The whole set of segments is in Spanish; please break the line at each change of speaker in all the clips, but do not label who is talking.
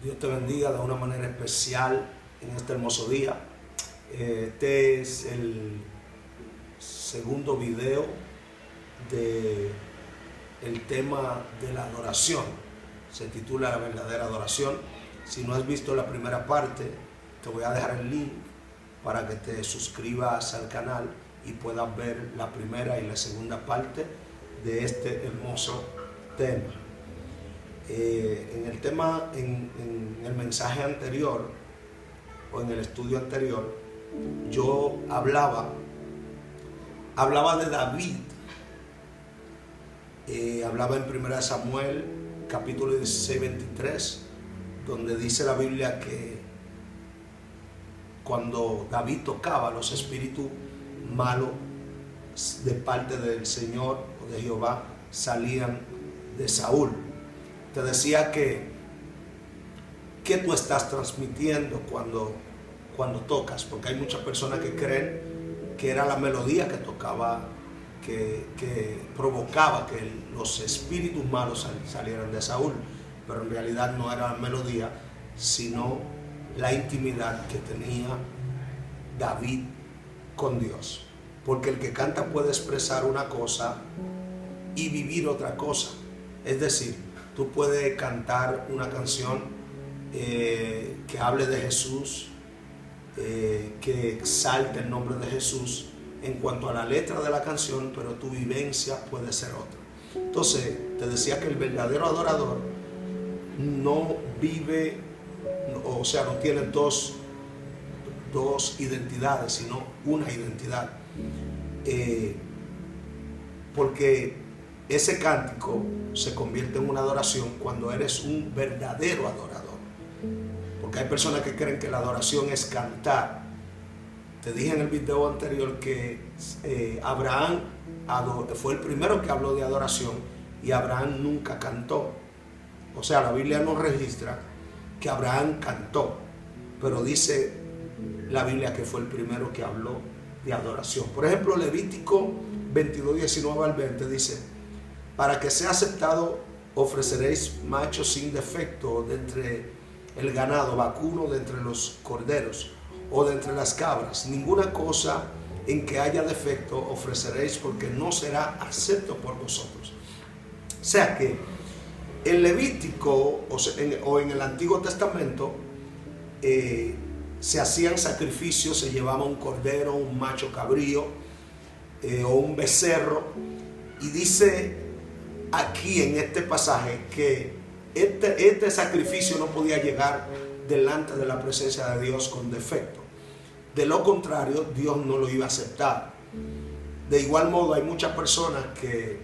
Dios te bendiga de una manera especial en este hermoso día. Este es el segundo video del tema de la adoración. Se titula La verdadera adoración. Si no has visto la primera parte, te voy a dejar el link para que te suscribas al canal y puedas ver la primera y la segunda parte de este hermoso tema. En el mensaje anterior o en el estudio anterior, yo hablaba de David. Hablaba en 1 Samuel capítulo 16, 23, donde dice la Biblia que cuando David tocaba, los espíritus malos de parte del Señor o de Jehová salían de Saúl. Te decía que tú estás transmitiendo cuando tocas, porque hay muchas personas que creen que era la melodía que tocaba, que provocaba que los espíritus malos salieran de Saúl, pero en realidad no era la melodía, sino la intimidad que tenía David con Dios. Porque el que canta puede expresar una cosa y vivir otra cosa. Es decir, tú puedes cantar una canción que hable de Jesús, que exalte el nombre de Jesús en cuanto a la letra de la canción, pero tu vivencia puede ser otra. Entonces, te decía que el verdadero adorador no vive, o sea, no tiene dos identidades, sino una identidad. Porque ese cántico se convierte en una adoración cuando eres un verdadero adorador. Porque hay personas que creen que la adoración es cantar. Te dije en el video anterior que Abraham fue el primero que habló de adoración y Abraham nunca cantó. O sea, la Biblia no registra que Abraham cantó, pero dice la Biblia que fue el primero que habló de adoración. Por ejemplo, Levítico 22, 19 al 20 dice: para que sea aceptado ofreceréis machos sin defecto de entre el ganado, vacuno de entre los corderos o de entre las cabras. Ninguna cosa en que haya defecto ofreceréis, porque no será acepto por vosotros. O sea que en Levítico o en el Antiguo Testamento se hacían sacrificios, se llevaba un cordero, un macho cabrío o un becerro, y dice aquí en este pasaje que este sacrificio no podía llegar delante de la presencia de Dios con defecto. De lo contrario, Dios no lo iba a aceptar. De igual modo, hay muchas personas que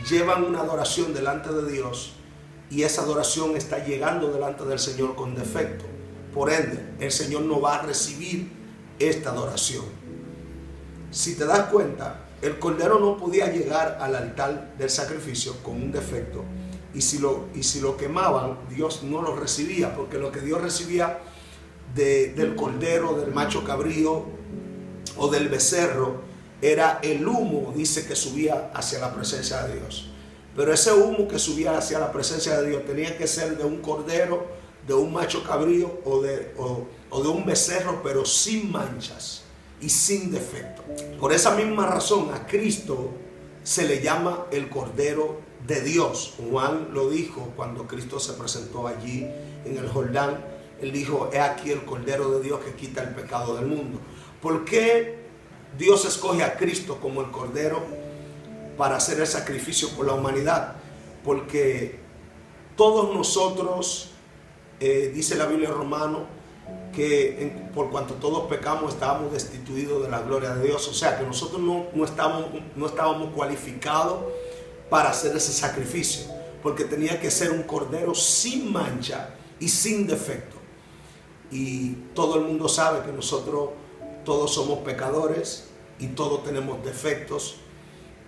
llevan una adoración delante de Dios y esa adoración está llegando delante del Señor con defecto. Por ende, el Señor no va a recibir esta adoración. Si te das cuenta, el cordero no podía llegar al altar del sacrificio con un defecto, y si lo quemaban, Dios no lo recibía, porque lo que Dios recibía del cordero, del macho cabrío o del becerro era el humo, dice, que subía hacia la presencia de Dios. Pero ese humo que subía hacia la presencia de Dios tenía que ser de un cordero, de un macho cabrío o de un becerro, pero sin manchas y sin defecto. Por esa misma razón a Cristo se le llama el Cordero de Dios. Juan lo dijo cuando Cristo se presentó allí en el Jordán. Él dijo: he aquí el Cordero de Dios que quita el pecado del mundo. ¿Por qué Dios escoge a Cristo como el Cordero para hacer el sacrificio por la humanidad? Porque todos nosotros, dice la Biblia en Romanos, que por cuanto todos pecamos estábamos destituidos de la gloria de Dios. O sea que nosotros no estábamos cualificados para hacer ese sacrificio, porque tenía que ser un cordero sin mancha y sin defecto. Y todo el mundo sabe que nosotros todos somos pecadores y todos tenemos defectos,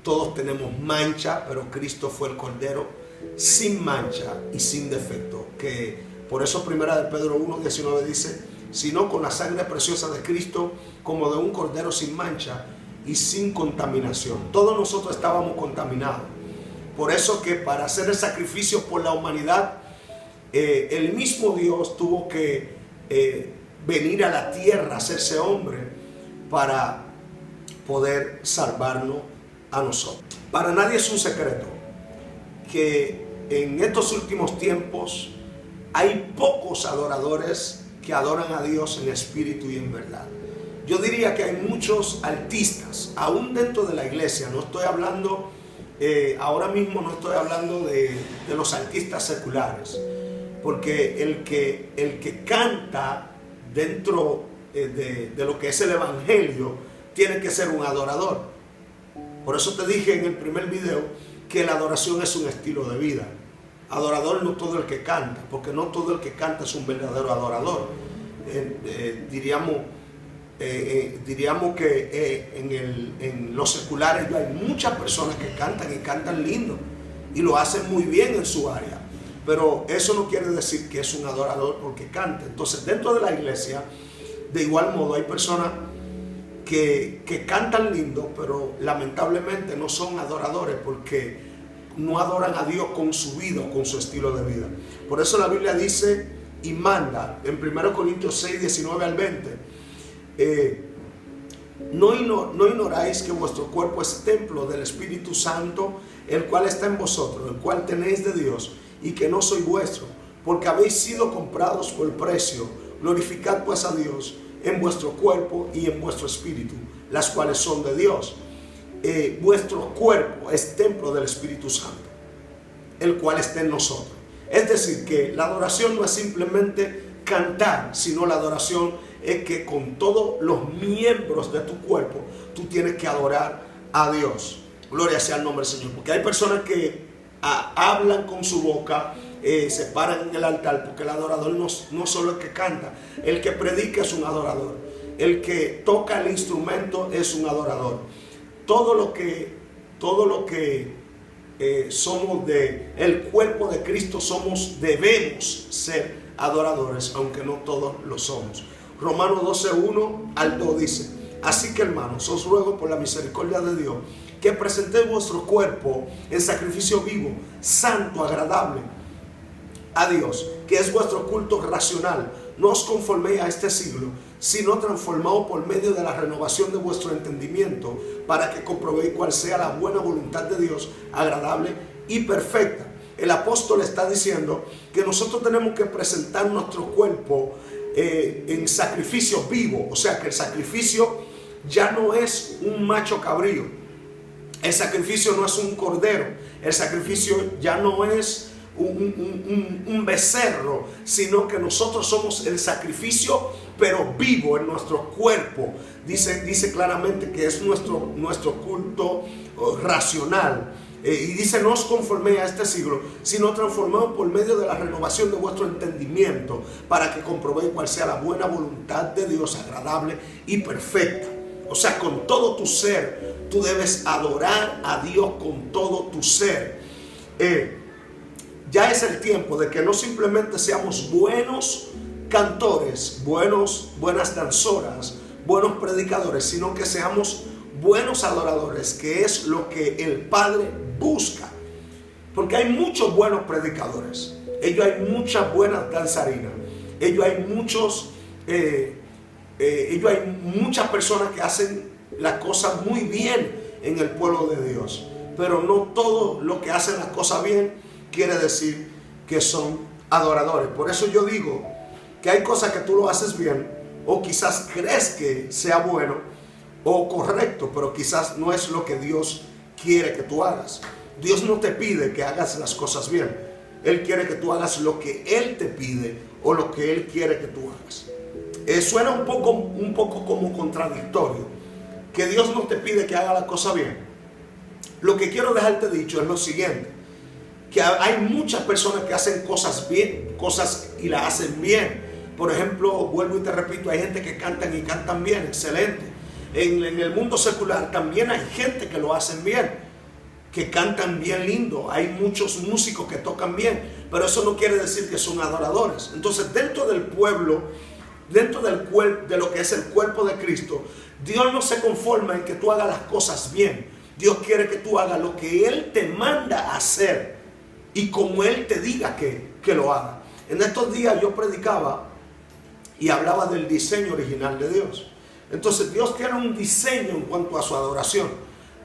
todos tenemos mancha, pero Cristo fue el cordero sin mancha y sin defecto. Que por eso 1 Pedro 1:19 dice: sino con la sangre preciosa de Cristo, como de un cordero sin mancha y sin contaminación. Todos nosotros estábamos contaminados. Por eso que para hacer el sacrificio por la humanidad, el mismo Dios tuvo que venir a la tierra, hacerse hombre, para poder salvarnos a nosotros. Para nadie es un secreto que en estos últimos tiempos hay pocos adoradores que adoran a Dios en espíritu y en verdad. Yo diría que hay muchos artistas, aún dentro de la iglesia. No estoy hablando, ahora mismo no estoy hablando de los artistas seculares, porque el que canta dentro de lo que es el evangelio tiene que ser un adorador. Por eso te dije en el primer video que la adoración es un estilo de vida. Adorador no todo el que canta, porque no todo el que canta es un verdadero adorador. Diríamos que en los seculares hay muchas personas que cantan y cantan lindo y lo hacen muy bien en su área, pero eso no quiere decir que es un adorador porque canta. Entonces, dentro de la iglesia, de igual modo, hay personas que cantan lindo, pero lamentablemente no son adoradores porque no adoran a Dios con su vida, con su estilo de vida. Por eso la Biblia dice y manda en 1 Corintios 6, 19 al 20, no ignoráis que vuestro cuerpo es templo del Espíritu Santo, el cual está en vosotros, el cual tenéis de Dios, y que no soy vuestro, porque habéis sido comprados por precio. Glorificad pues a Dios en vuestro cuerpo y en vuestro espíritu, las cuales son de Dios. Vuestro cuerpo es templo del Espíritu Santo, el cual está en nosotros. Es decir, que la adoración no es simplemente cantar, sino la adoración es que con todos los miembros de tu cuerpo tú tienes que adorar a Dios. Gloria sea el nombre del Señor. Porque hay personas que hablan con su boca, se paran en el altar, porque el adorador no solo el que canta, el que predica es un adorador, el que toca el instrumento es un adorador. Todo lo que somos el cuerpo de Cristo debemos ser adoradores, aunque no todos lo somos. Romanos 12:1 al 2 dice: así que, hermanos, os ruego por la misericordia de Dios que presentéis vuestro cuerpo en sacrificio vivo, santo, agradable a Dios, que es vuestro culto racional. No os conforméis a este siglo, sino transformaos por medio de la renovación de vuestro entendimiento, para que comprobéis cuál sea la buena voluntad de Dios, agradable y perfecta. El apóstol está diciendo que nosotros tenemos que presentar nuestro cuerpo en sacrificio vivo. O sea que el sacrificio ya no es un macho cabrío, el sacrificio no es un cordero, el sacrificio ya no es un becerro, sino que nosotros somos el sacrificio, pero vivo en nuestro cuerpo. Dice claramente que es nuestro culto racional. Y dice: no os conforméis a este siglo, sino transformaos por medio de la renovación de vuestro entendimiento, para que comprobéis cuál sea la buena voluntad de Dios, agradable y perfecta. O sea, con todo tu ser, tú debes adorar a Dios con todo tu ser. Ya es el tiempo de que no simplemente seamos buenos cantores, buenas danzoras, buenos predicadores, sino que seamos buenos adoradores, que es lo que el Padre busca. Porque hay muchos buenos predicadores, hay muchas buenas danzarinas, hay muchas personas que hacen las cosas muy bien en el pueblo de Dios, pero no todo lo que hacen las cosas bien quiere decir que son adoradores. Por eso yo digo que hay cosas que tú lo haces bien, o quizás crees que sea bueno o correcto, pero quizás no es lo que Dios quiere que tú hagas. Dios no te pide que hagas las cosas bien. Él quiere que tú hagas lo que Él te pide o lo que Él quiere que tú hagas. Suena un poco como contradictorio, que Dios no te pide que haga la cosa bien. Lo que quiero dejarte dicho es lo siguiente: que hay muchas personas que hacen cosas bien, y las hacen bien. Por ejemplo, vuelvo y te repito, hay gente que cantan y cantan bien, excelente. En el mundo secular también hay gente que lo hacen bien, que cantan bien lindo. Hay muchos músicos que tocan bien, pero eso no quiere decir que son adoradores. Entonces, dentro del pueblo, de lo que es el cuerpo de Cristo, Dios no se conforma en que tú hagas las cosas bien. Dios quiere que tú hagas lo que Él te manda a hacer y como Él te diga que lo haga. En estos días yo predicaba y hablaba del diseño original de Dios. Entonces Dios tiene un diseño en cuanto a su adoración.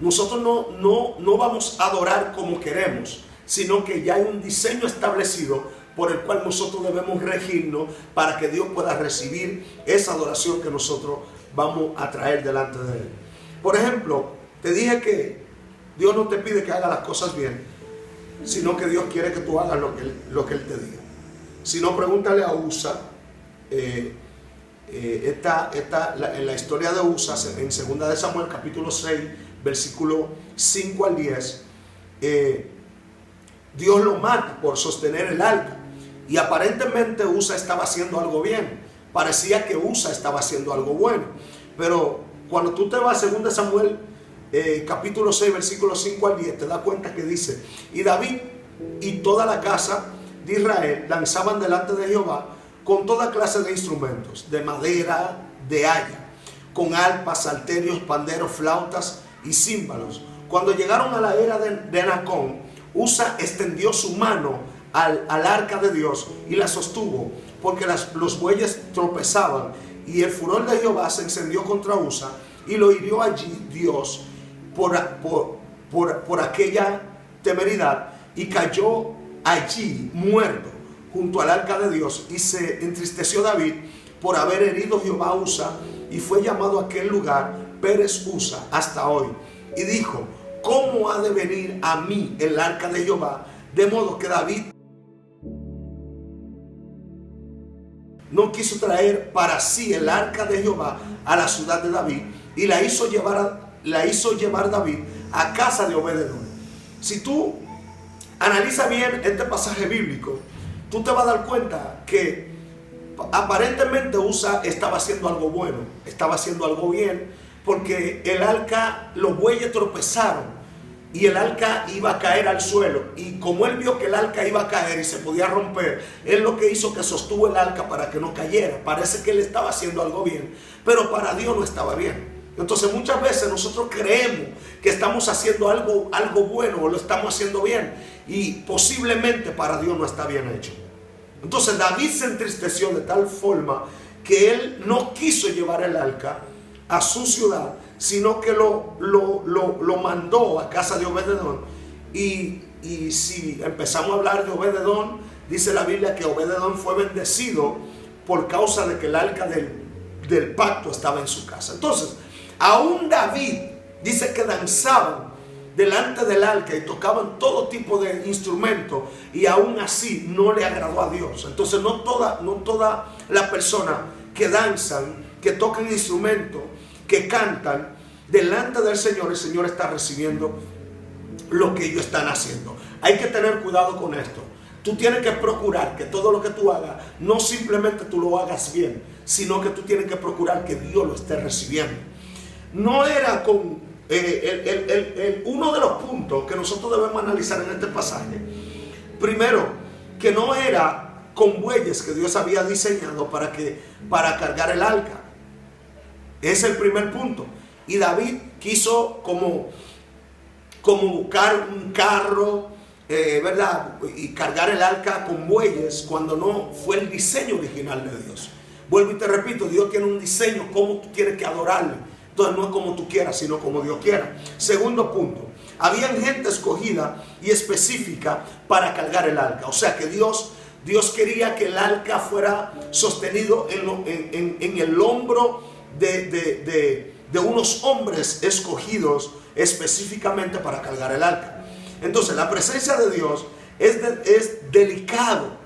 Nosotros no vamos a adorar como queremos, sino que ya hay un diseño establecido por el cual nosotros debemos regirnos para que Dios pueda recibir esa adoración que nosotros vamos a traer delante de Él. Por ejemplo, te dije que Dios no te pide que hagas las cosas bien, sino que Dios quiere que tú hagas lo que Él te diga. Si no, pregúntale a Usa. En la historia de Usa, en 2 de Samuel capítulo 6, versículo 5 al 10, Dios lo mata por sostener el arca. Y aparentemente Usa estaba haciendo algo bien. Parecía que Usa estaba haciendo algo bueno. Pero cuando tú te vas a 2 de Samuel capítulo 6, versículo 5 al 10, te das cuenta que dice: y David y toda la casa de Israel lanzaban delante de Jehová con toda clase de instrumentos, de madera, de haya, con arpas, salterios, panderos, flautas y címbalos. Cuando llegaron a la era de Nacón, Usa extendió su mano al arca de Dios y la sostuvo, porque los bueyes tropezaban, y el furor de Jehová se encendió contra Usa, y lo hirió allí Dios por aquella temeridad, y cayó allí muerto junto al arca de Dios. Y se entristeció David por haber herido Jehová a Usa, y fue llamado aquel lugar Pérez Usa hasta hoy. Y dijo: ¿cómo ha de venir a mí el arca de Jehová? De modo que David no quiso traer para sí el arca de Jehová a la ciudad de David, y la hizo llevar David a casa de Obed-edom. Si tú analizas bien este pasaje bíblico, tú te vas a dar cuenta que aparentemente Usa estaba haciendo algo bueno, estaba haciendo algo bien, porque el arca, los bueyes tropezaron y el arca iba a caer al suelo. Y como él vio que el arca iba a caer y se podía romper, él lo que hizo que sostuvo el arca para que no cayera. Parece que él estaba haciendo algo bien, pero para Dios no estaba bien. Entonces muchas veces nosotros creemos que estamos haciendo algo bueno o lo estamos haciendo bien, y posiblemente para Dios no está bien hecho. Entonces David se entristeció de tal forma que él no quiso llevar el arca a su ciudad, sino que lo mandó a casa de Obed-edom. Y si empezamos a hablar de Obed-edom, dice la Biblia que Obed-edom fue bendecido por causa de que el arca del pacto estaba en su casa. Entonces, aún David dice que danzaban delante del arca y tocaban todo tipo de instrumentos, y aún así no le agradó a Dios. Entonces no toda la persona que danzan, que tocan instrumentos, que cantan delante del Señor, el Señor está recibiendo lo que ellos están haciendo. Hay que tener cuidado con esto. Tú tienes que procurar que todo lo que tú hagas, no simplemente tú lo hagas bien, sino que tú tienes que procurar que Dios lo esté recibiendo. No era con uno de los puntos que nosotros debemos analizar en este pasaje. Primero, que no era con bueyes que Dios había diseñado para cargar el arca. Es el primer punto. Y David quiso como buscar un carro, ¿verdad? Y cargar el arca con bueyes, cuando no fue el diseño original de Dios. Vuelvo y te repito, Dios tiene un diseño, cómo tú tienes que adorarle. Entonces no es como tú quieras, sino como Dios quiera. Segundo punto, habían gente escogida y específica para cargar el arca. O sea que Dios quería que el arca fuera sostenido en el hombro de unos hombres escogidos específicamente para cargar el arca. Entonces la presencia de Dios es delicado.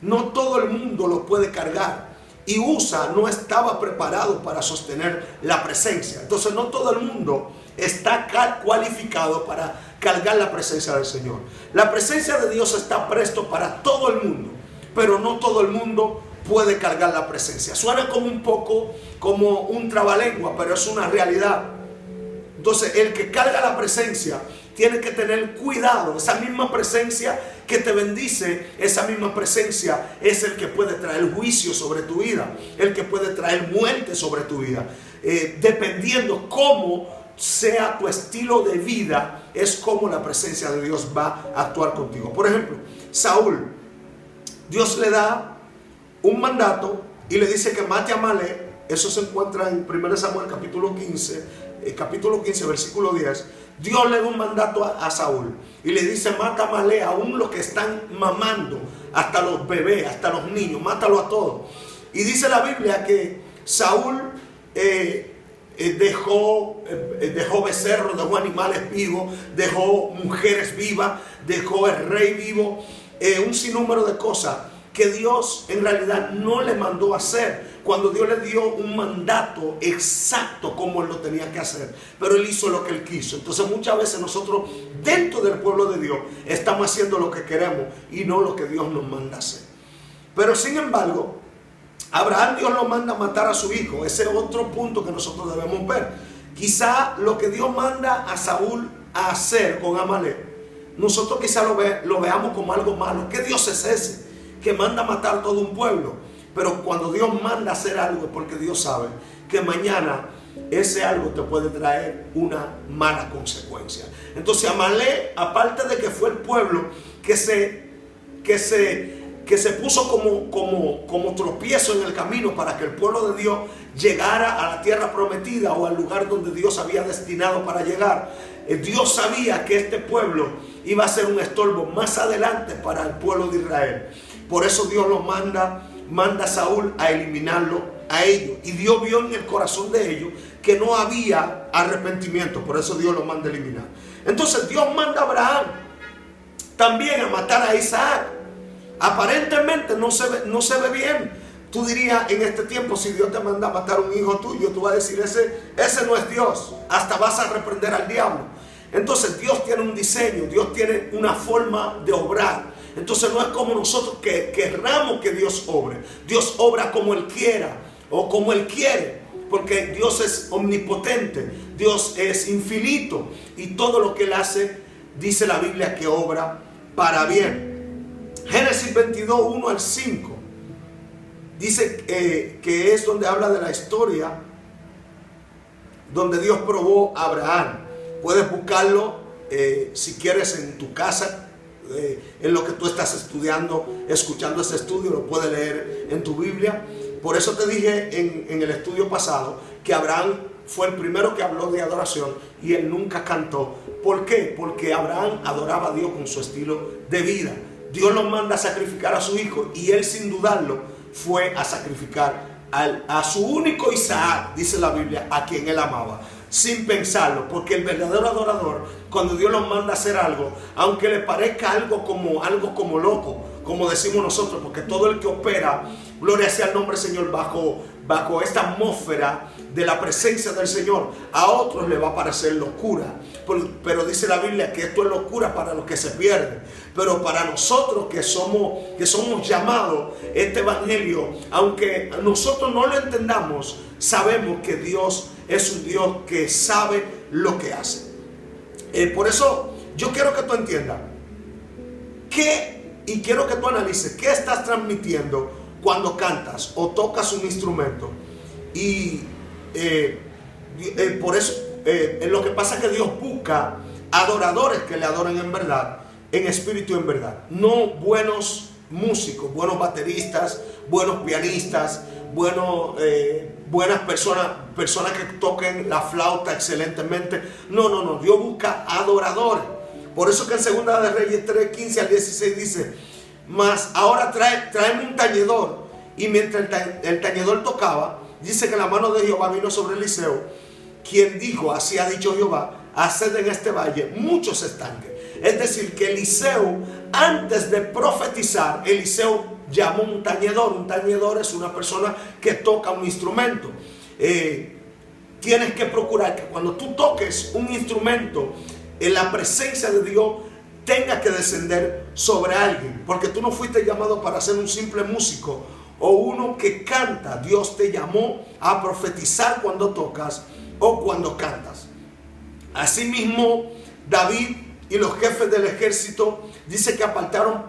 No todo el mundo lo puede cargar. Y Usa no estaba preparado para sostener la presencia. Entonces no todo el mundo está cualificado para cargar la presencia del Señor. La presencia de Dios está presto para todo el mundo, pero no todo el mundo puede cargar la presencia. Suena como un poco como un trabalengua, pero es una realidad. Entonces el que carga la presencia tiene que tener cuidado. Esa misma presencia que te bendice, esa misma presencia es el que puede traer juicio sobre tu vida, el que puede traer muerte sobre tu vida. Dependiendo cómo sea tu estilo de vida, es como la presencia de Dios va a actuar contigo. Por ejemplo, Saúl Dios le da un mandato y le dice que mate a Amalek. Eso se encuentra en 1 Samuel capítulo 15, versículo 10. Dios le da un mandato a Saúl y le dice: mata a Amalek, aún los que están mamando, hasta los bebés, hasta los niños, mátalo a todos. Y dice la Biblia que Saúl dejó becerros, dejó animales vivos, dejó mujeres vivas, dejó el rey vivo, un sinnúmero de cosas que Dios en realidad no le mandó a hacer, cuando Dios le dio un mandato exacto como él lo tenía que hacer, pero él hizo lo que él quiso. Entonces muchas veces nosotros dentro del pueblo de Dios estamos haciendo lo que queremos y no lo que Dios nos manda hacer. Pero sin embargo, Abraham, Dios lo manda a matar a su hijo. Ese es otro punto que nosotros debemos ver. Quizá lo que Dios manda a Saúl a hacer con Amalek, nosotros quizá lo veamos como algo malo. ¿Qué Dios es ese que manda a matar todo un pueblo? Pero cuando Dios manda a hacer algo es porque Dios sabe que mañana ese algo te puede traer una mala consecuencia. Entonces Amalek, aparte de que fue el pueblo que se puso como tropiezo en el camino para que el pueblo de Dios llegara a la tierra prometida o al lugar donde Dios había destinado para llegar, Dios sabía que este pueblo iba a ser un estorbo más adelante para el pueblo de Israel. Por eso Dios lo manda a Saúl a eliminarlo a ellos. Y Dios vio en el corazón de ellos que no había arrepentimiento. Por eso Dios lo manda a eliminar. Entonces Dios manda a Abraham también a matar a Isaac. Aparentemente no se ve bien. Tú dirías en este tiempo, si Dios te manda a matar a un hijo tuyo, tú vas a decir, ese no es Dios. Hasta vas a reprender al diablo. Entonces Dios tiene un diseño, Dios tiene una forma de obrar. Entonces no es como nosotros que querramos que Dios obre. Dios obra como Él quiera o como Él quiere, porque Dios es omnipotente, Dios es infinito y todo lo que Él hace, dice la Biblia, que obra para bien. Génesis 22, 1 al 5 dice que es donde habla de la historia donde Dios probó a Abraham. Puedes buscarlo si quieres en tu casa. En lo que tú estás estudiando, escuchando este estudio, lo puedes leer en tu Biblia. Por eso te dije en el estudio pasado que Abraham fue el primero que habló de adoración y él nunca cantó. ¿Por qué? Porque Abraham adoraba a Dios con su estilo de vida. Dios lo manda a sacrificar a su hijo y él, sin dudarlo, fue a sacrificar a su único Isaac, dice la Biblia, a quien él amaba, sin pensarlo, porque el verdadero adorador, cuando Dios los manda a hacer algo, aunque le parezca algo como loco, como decimos nosotros, porque todo el que opera, gloria sea el nombre del Señor, bajo esta atmósfera de la presencia del Señor, a otros le va a parecer locura. Pero dice la Biblia que esto es locura para los que se pierden. Pero para nosotros que somos llamados, este evangelio, aunque nosotros no lo entendamos, sabemos que Dios es un Dios que sabe lo que hace. Por eso yo quiero que tú entiendas y quiero que tú analices qué estás transmitiendo cuando cantas o tocas un instrumento. Y por eso lo que pasa es que Dios busca adoradores que le adoren en verdad, en espíritu y en verdad. No buenos músicos, buenos bateristas, buenos pianistas, buenas personas que toquen la flauta excelentemente. No. Dios busca adoradores. Por eso que en 2 de Reyes 3, 15 al 16 dice: mas ahora tráeme un tañedor. Y mientras el tañedor tocaba, dice que la mano de Jehová vino sobre Eliseo, quien dijo: así ha dicho Jehová, haced en este valle muchos estanques. Es decir, que Eliseo, antes de profetizar, Eliseo llamó un tañedor. Un tañedor es una persona que toca un instrumento. Tienes que procurar que cuando tú toques un instrumento, en la presencia de Dios tenga que descender sobre alguien, porque tú no fuiste llamado para ser un simple músico o uno que canta. Dios te llamó a profetizar cuando tocas o cuando cantas. Asimismo, David y los jefes del ejército dice que apartaron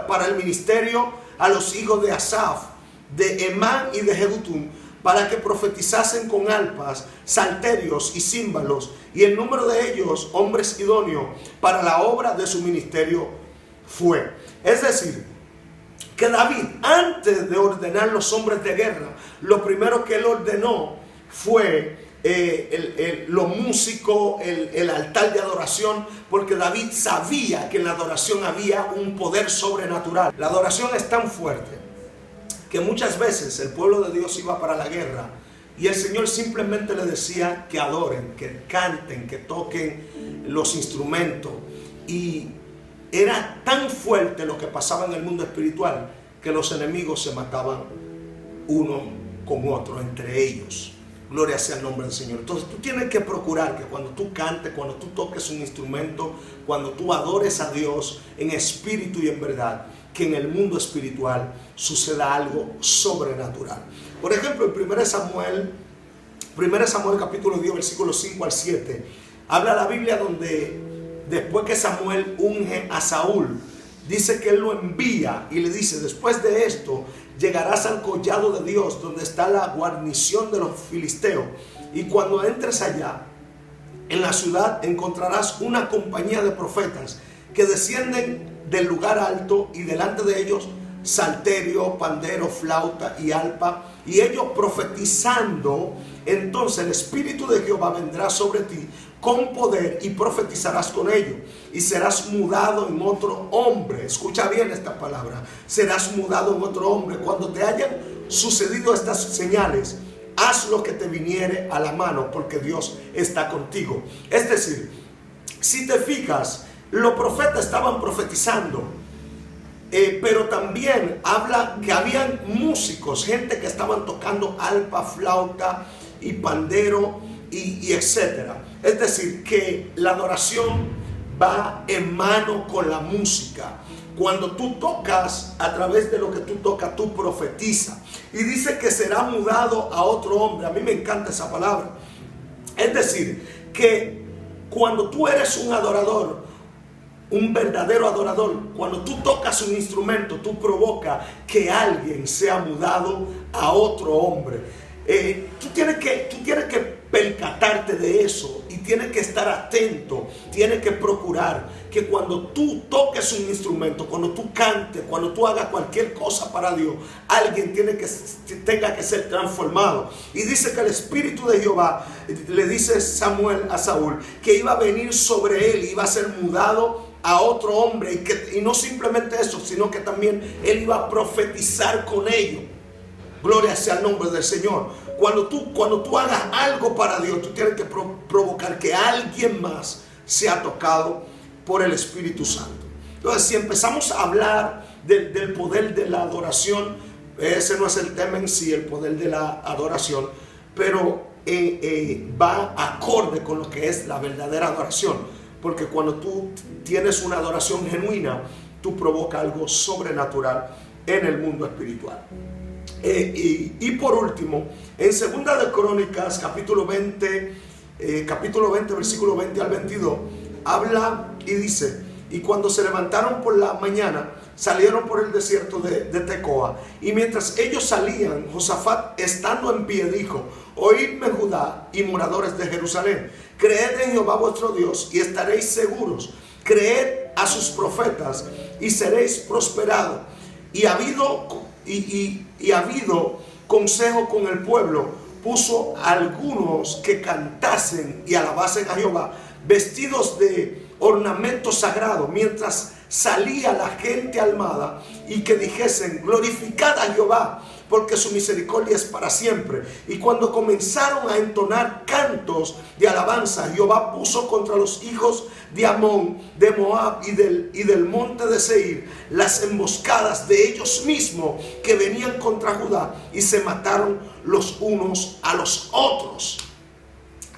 para el ministerio a los hijos de Asaf, de Emán y de Jedutún, para que profetizasen con arpas, salterios y címbalos, y el número de ellos, hombres idóneos para la obra de su ministerio, fue. Es decir, que David, antes de ordenar los hombres de guerra, lo primero que él ordenó fue los músicos, el altar de adoración, porque David sabía que en la adoración había un poder sobrenatural. La adoración es tan fuerte que muchas veces el pueblo de Dios iba para la guerra y el Señor simplemente le decía que adoren, que canten, que toquen los instrumentos. Y era tan fuerte lo que pasaba en el mundo espiritual que los enemigos se mataban uno con otro, entre ellos. Gloria sea el nombre del Señor. Entonces tú tienes que procurar que cuando tú cantes, cuando tú toques un instrumento, cuando tú adores a Dios en espíritu y en verdad, que en el mundo espiritual suceda algo sobrenatural. Por ejemplo, en 1 Samuel capítulo 10, versículos 5 al 7, habla la Biblia donde después que Samuel unge a Saúl, dice que él lo envía y le dice: después de esto llegarás al collado de Dios, donde está la guarnición de los filisteos, y cuando entres allá, en la ciudad encontrarás una compañía de profetas que descienden del lugar alto, y delante de ellos salterio, pandero, flauta y arpa, y ellos profetizando. Entonces el Espíritu de Jehová vendrá sobre ti con poder y profetizarás con ellos, y serás mudado en otro hombre. Escucha bien esta palabra: serás mudado en otro hombre. Cuando te hayan sucedido estas señales, haz lo que te viniere a la mano, porque Dios está contigo. Es decir, si te fijas, los profetas estaban profetizando, pero también habla que habían músicos, gente que estaban tocando arpa, flauta y pandero y etcétera. Es decir, que la adoración va en mano con la música. Cuando tú tocas, a través de lo que tú tocas, tú profetizas. Y dice que será mudado a otro hombre. A mí me encanta esa palabra. Es decir, que cuando tú eres un adorador, un verdadero adorador, cuando tú tocas un instrumento, tú provocas que alguien sea mudado a otro hombre. Tú tienes que percatarte de eso y tienes que estar atento, tienes que procurar que cuando tú toques un instrumento, cuando tú cantes, cuando tú hagas cualquier cosa para Dios, alguien tenga que ser transformado. Y dice que el Espíritu de Jehová, le dice Samuel a Saúl, que iba a venir sobre él, iba a ser mudado a otro hombre, y no simplemente eso, sino que también él iba a profetizar con ellos. Gloria sea el nombre del Señor. Cuando tú hagas algo para Dios, tú tienes que provocar que alguien más sea tocado por el Espíritu Santo. Entonces, si empezamos a hablar del poder de la adoración, ese no es el tema en sí, el poder de la adoración, pero va acorde con lo que es la verdadera adoración. Porque cuando tú tienes una adoración genuina, tú provocas algo sobrenatural en el mundo espiritual. Y por último, en 2 de Crónicas, capítulo 20, versículo 20 al 22, habla y dice: y cuando se levantaron por la mañana, salieron por el desierto de Tecoa. Y mientras ellos salían, Josafat, estando en pie, dijo: oídme, Judá y moradores de Jerusalén, creed en Jehová vuestro Dios y estaréis seguros. Creed a sus profetas y seréis prosperados. Y habido consejo con el pueblo, puso a algunos que cantasen y alabasen a Jehová, vestidos de ornamentos sagrados, mientras salía la gente armada, y que dijesen: glorificad a Jehová, porque su misericordia es para siempre. Y cuando comenzaron a entonar cantos de alabanza, Jehová puso contra los hijos de Amón, de Moab y del monte de Seir las emboscadas de ellos mismos que venían contra Judá, y se mataron los unos a los otros.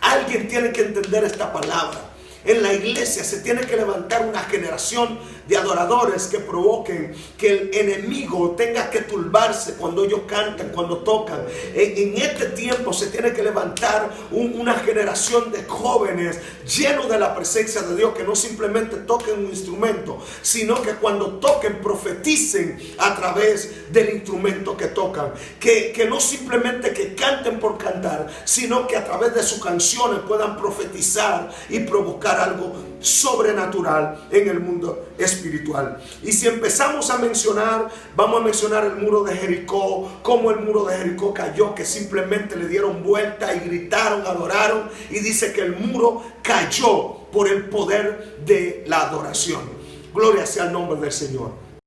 Alguien tiene que entender esta palabra. En la iglesia se tiene que levantar una generación de adoradores que provoquen que el enemigo tenga que turbarse cuando ellos cantan, cuando tocan. En este tiempo se tiene que levantar una generación de jóvenes llenos de la presencia de Dios, que no simplemente toquen un instrumento, sino que cuando toquen profeticen a través del instrumento que tocan. Que no simplemente que canten por cantar, sino que a través de sus canciones puedan profetizar y provocar algo sobrenatural en el mundo espiritual. Y si empezamos a mencionar, vamos a mencionar el muro de Jericó, cómo el muro de Jericó cayó, que simplemente le dieron vuelta y gritaron, adoraron, y dice que el muro cayó por el poder de la adoración. Gloria sea el nombre del Señor.